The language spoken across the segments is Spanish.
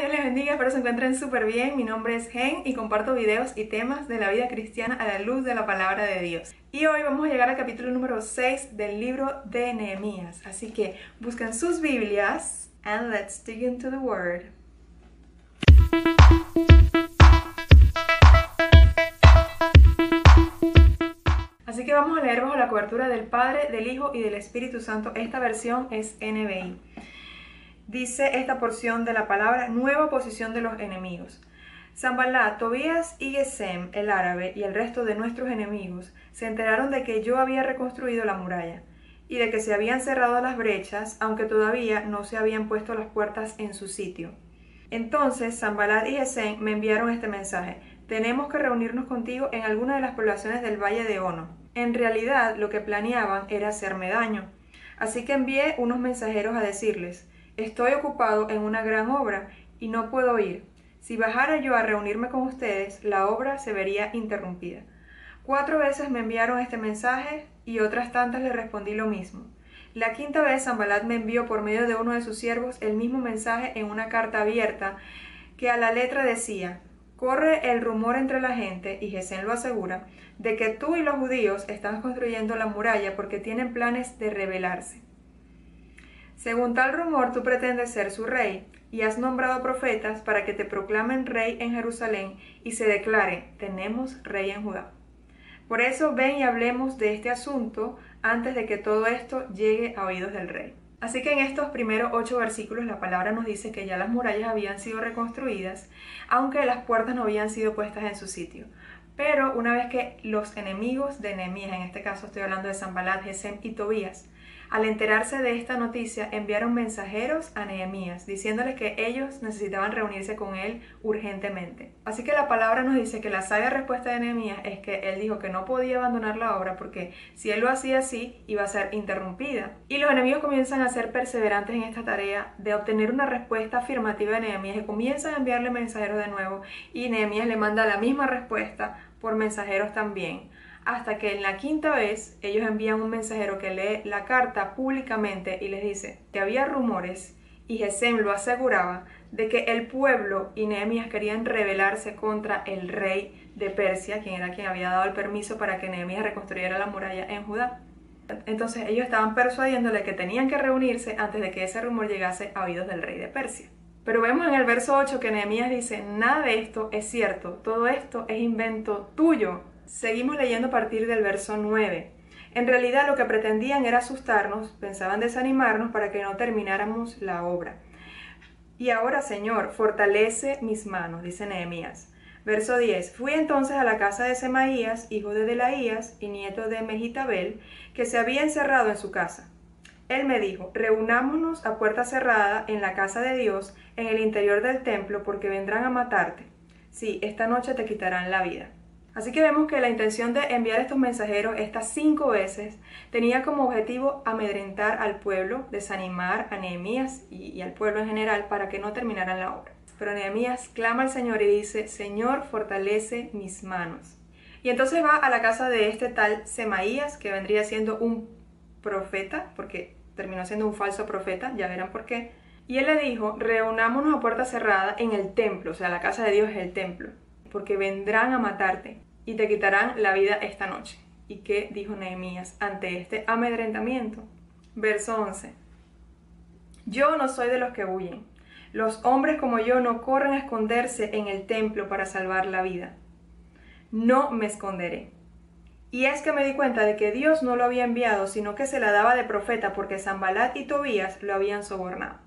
Dios les bendiga, espero se encuentren súper bien. Mi nombre es Gen y comparto videos y temas de la vida cristiana a la luz de la palabra de Dios. Y hoy vamos a llegar al capítulo número 6 del libro de Nehemías. Así que busquen sus Biblias and let's dig into the Word. Así que vamos a leer bajo la cobertura del Padre, del Hijo y del Espíritu Santo. Esta versión es NBI. Dice esta porción de la palabra: nueva posición de los enemigos. Sanballat, Tobías y Gesem, el árabe, y el resto de nuestros enemigos se enteraron de que yo había reconstruido la muralla y de que se habían cerrado las brechas, aunque todavía no se habían puesto las puertas en su sitio. Entonces Sanballat y Gesem me enviaron este mensaje: tenemos que reunirnos contigo en alguna de las poblaciones del valle de Ono. En realidad lo que planeaban era hacerme daño. Así que envié unos mensajeros a decirles: estoy ocupado en una gran obra y no puedo ir. Si bajara yo a reunirme con ustedes, la obra se vería interrumpida. 4 veces me enviaron este mensaje y otras tantas le respondí lo mismo. La 5ª vez Sanballat me envió por medio de uno de sus siervos el mismo mensaje en una carta abierta que a la letra decía: corre el rumor entre la gente, y Gesem lo asegura, de que tú y los judíos están construyendo la muralla porque tienen planes de rebelarse. Según tal rumor, tú pretendes ser su rey y has nombrado profetas para que te proclamen rey en Jerusalén y se declare: tenemos rey en Judá. Por eso ven y hablemos de este asunto antes de que todo esto llegue a oídos del rey. Así que en estos primeros 8 versículos la palabra nos dice que ya las murallas habían sido reconstruidas, aunque las puertas no habían sido puestas en su sitio. Pero una vez que los enemigos de Nehemías, en este caso estoy hablando de Sanballat, Gesem y Tobías, al enterarse de esta noticia, enviaron mensajeros a Nehemías, diciéndoles que ellos necesitaban reunirse con él urgentemente. Así que la palabra nos dice que la sabia respuesta de Nehemías es que él dijo que no podía abandonar la obra porque si él lo hacía así, iba a ser interrumpida. Y los enemigos comienzan a ser perseverantes en esta tarea de obtener una respuesta afirmativa de Nehemías, y comienzan a enviarle mensajeros de nuevo, y Nehemías le manda la misma respuesta por mensajeros también. Hasta que en la 5ª vez ellos envían un mensajero que lee la carta públicamente y les dice que había rumores, y Gesem lo aseguraba, de que el pueblo y Nehemías querían rebelarse contra el rey de Persia, quien había dado el permiso para que Nehemías reconstruyera la muralla en Judá. Entonces ellos estaban persuadiéndole que tenían que reunirse antes de que ese rumor llegase a oídos del rey de Persia. Pero vemos en el verso 8 que Nehemías dice: nada de esto es cierto, todo esto es invento tuyo. Seguimos leyendo a partir del verso 9. En realidad lo que pretendían era asustarnos, pensaban desanimarnos para que no termináramos la obra. Y ahora, Señor, fortalece mis manos, dice Nehemías. Verso 10. Fui entonces a la casa de Semaías, hijo de Delaías y nieto de Megitabel, que se había encerrado en su casa. Él me dijo: reunámonos a puerta cerrada en la casa de Dios, en el interior del templo, porque vendrán a matarte. Sí, esta noche te quitarán la vida. Así que vemos que la intención de enviar estos mensajeros estas 5 veces tenía como objetivo amedrentar al pueblo, desanimar a Nehemías y al pueblo en general para que no terminaran la obra. Pero Nehemías clama al Señor y dice: Señor, fortalece mis manos. Y entonces va a la casa de este tal Semaías, que vendría siendo un profeta, porque terminó siendo un falso profeta, ya verán por qué. Y él le dijo: reunámonos a puerta cerrada en el templo, o sea, la casa de Dios es el templo, porque vendrán a matarte y te quitarán la vida esta noche. ¿Y qué dijo Nehemías ante este amedrentamiento? Verso 11. Yo no soy de los que huyen. Los hombres como yo no corren a esconderse en el templo para salvar la vida. No me esconderé. Y es que me di cuenta de que Dios no lo había enviado, sino que se la daba de profeta porque Sanballat y Tobías lo habían sobornado.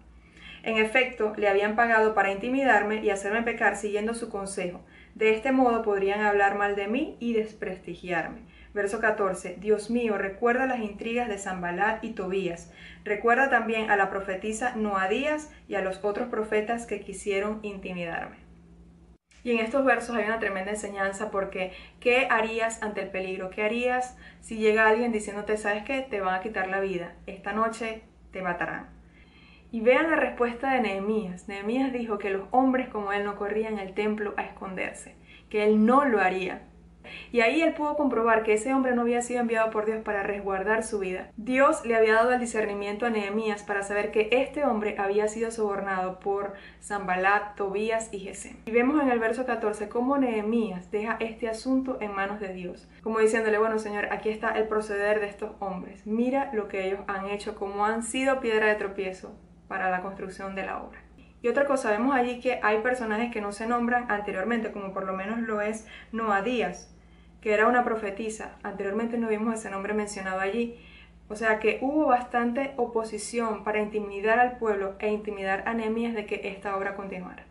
En efecto, le habían pagado para intimidarme y hacerme pecar siguiendo su consejo. De este modo podrían hablar mal de mí y desprestigiarme. Verso 14. Dios mío, recuerda las intrigas de Sanballat y Tobías. Recuerda también a la profetisa Noadías y a los otros profetas que quisieron intimidarme. Y en estos versos hay una tremenda enseñanza, porque ¿qué harías ante el peligro? ¿Qué harías si llega alguien diciéndote: ¿sabes qué? Te van a quitar la vida. Esta noche te matarán. Y vean la respuesta de Nehemías. Nehemías dijo que los hombres como él no corrían al templo a esconderse, que él no lo haría. Y ahí él pudo comprobar que ese hombre no había sido enviado por Dios para resguardar su vida. Dios le había dado el discernimiento a Nehemías para saber que este hombre había sido sobornado por Sanbalat, Tobías y Gesem. Y vemos en el verso 14 cómo Nehemías deja este asunto en manos de Dios, como diciéndole, bueno Señor, aquí está el proceder de estos hombres, mira lo que ellos han hecho, cómo han sido piedra de tropiezo para la construcción de la obra. Y otra cosa, vemos allí que hay personajes que no se nombran anteriormente, como por lo menos lo es Noadías, que era una profetisa. Anteriormente no vimos ese nombre mencionado allí. O sea que hubo bastante oposición para intimidar al pueblo e intimidar a Nehemías de que esta obra continuara.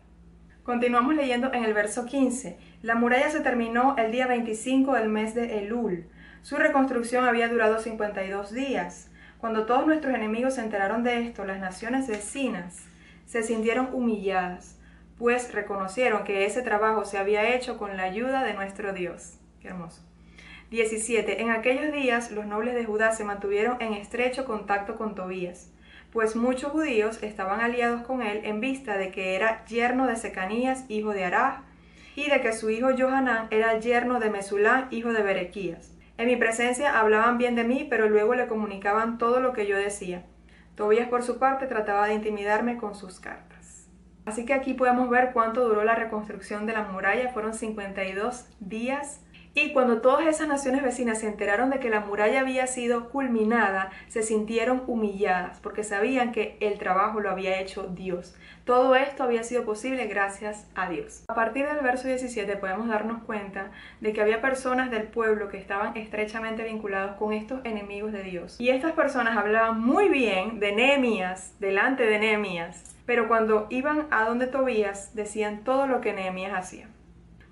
Continuamos leyendo en el verso 15. La muralla se terminó el día 25 del mes de Elul. Su reconstrucción había durado 52 días. Cuando todos nuestros enemigos se enteraron de esto, las naciones vecinas se sintieron humilladas, pues reconocieron que ese trabajo se había hecho con la ayuda de nuestro Dios. Qué hermoso. 17. En aquellos días los nobles de Judá se mantuvieron en estrecho contacto con Tobías, pues muchos judíos estaban aliados con él en vista de que era yerno de Secanías, hijo de Araj, y de que su hijo Johanán era yerno de Mesulán, hijo de Berequías. En mi presencia hablaban bien de mí, pero luego le comunicaban todo lo que yo decía. Tobías, por su parte, trataba de intimidarme con sus cartas. Así que aquí podemos ver cuánto duró la reconstrucción de la muralla. Fueron 52 días. Y cuando todas esas naciones vecinas se enteraron de que la muralla había sido culminada, se sintieron humilladas porque sabían que el trabajo lo había hecho Dios. Todo esto había sido posible gracias a Dios. A partir del verso 17 podemos darnos cuenta de que había personas del pueblo que estaban estrechamente vinculados con estos enemigos de Dios. Y estas personas hablaban muy bien de Nehemías, delante de Nehemías, pero cuando iban a donde Tobías decían todo lo que Nehemías hacía.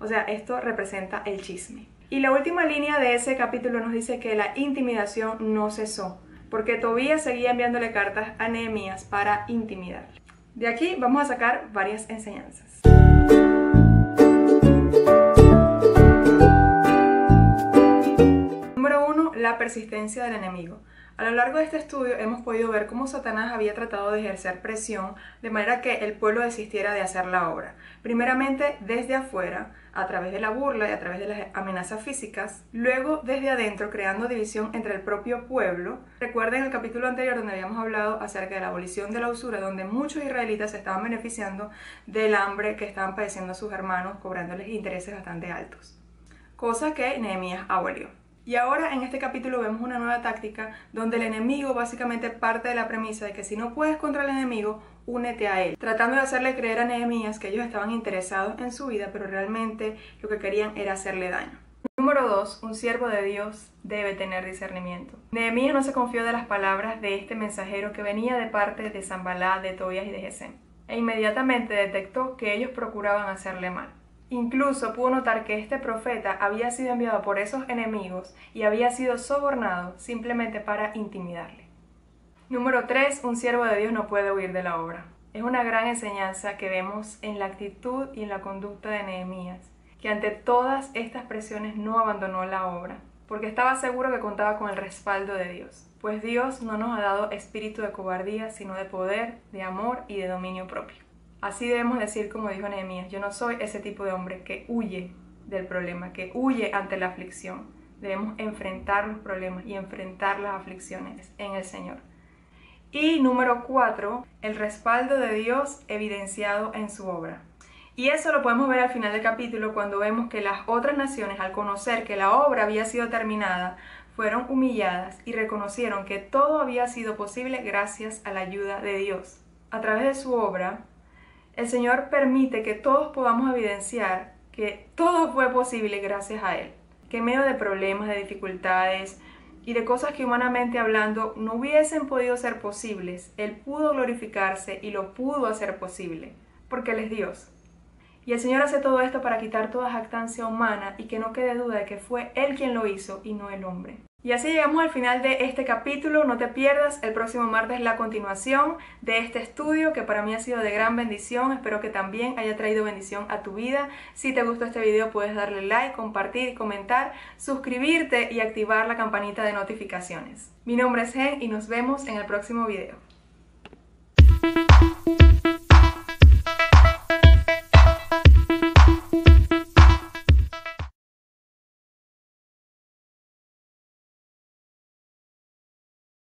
O sea, esto representa el chisme. Y la última línea de ese capítulo nos dice que la intimidación no cesó, porque Tobías seguía enviándole cartas a Nehemías para intimidarle. De aquí vamos a sacar varias enseñanzas. Número 1. La persistencia del enemigo. A lo largo de este estudio hemos podido ver cómo Satanás había tratado de ejercer presión de manera que el pueblo desistiera de hacer la obra. Primeramente desde afuera, a través de la burla y a través de las amenazas físicas, luego desde adentro creando división entre el propio pueblo. Recuerden el capítulo anterior donde habíamos hablado acerca de la abolición de la usura, donde muchos israelitas se estaban beneficiando del hambre que estaban padeciendo sus hermanos, cobrándoles intereses bastante altos, cosa que Nehemías abolió. Y ahora en este capítulo vemos una nueva táctica donde el enemigo básicamente parte de la premisa de que si no puedes contra el enemigo, únete a él, tratando de hacerle creer a Nehemías que ellos estaban interesados en su vida, pero realmente lo que querían era hacerle daño. Número 2. Un siervo de Dios debe tener discernimiento. Nehemías no se confió de las palabras de este mensajero que venía de parte de Sanbalat, de Tobías y de Gesem, e inmediatamente detectó que ellos procuraban hacerle mal. Incluso pudo notar que este profeta había sido enviado por esos enemigos y había sido sobornado simplemente para intimidarle. Número 3. Un siervo de Dios no puede huir de la obra. Es una gran enseñanza que vemos en la actitud y en la conducta de Nehemías, que ante todas estas presiones no abandonó la obra, porque estaba seguro que contaba con el respaldo de Dios, pues Dios no nos ha dado espíritu de cobardía, sino de poder, de amor y de dominio propio. Así debemos decir, como dijo Nehemías, yo no soy ese tipo de hombre que huye del problema, que huye ante la aflicción. Debemos enfrentar los problemas y enfrentar las aflicciones en el Señor. Y número 4, el respaldo de Dios evidenciado en su obra. Y eso lo podemos ver al final del capítulo cuando vemos que las otras naciones, al conocer que la obra había sido terminada, fueron humilladas y reconocieron que todo había sido posible gracias a la ayuda de Dios. A través de su obra, el Señor permite que todos podamos evidenciar que todo fue posible gracias a Él, que en medio de problemas, de dificultades y de cosas que humanamente hablando no hubiesen podido ser posibles, Él pudo glorificarse y lo pudo hacer posible, porque Él es Dios. Y el Señor hace todo esto para quitar toda jactancia humana y que no quede duda de que fue Él quien lo hizo y no el hombre. Y así llegamos al final de este capítulo. No te pierdas el próximo martes la continuación de este estudio que para mí ha sido de gran bendición. Espero que también haya traído bendición a tu vida. Si te gustó este video puedes darle like, compartir y comentar, suscribirte y activar la campanita de notificaciones. Mi nombre es Gen y nos vemos en el próximo video.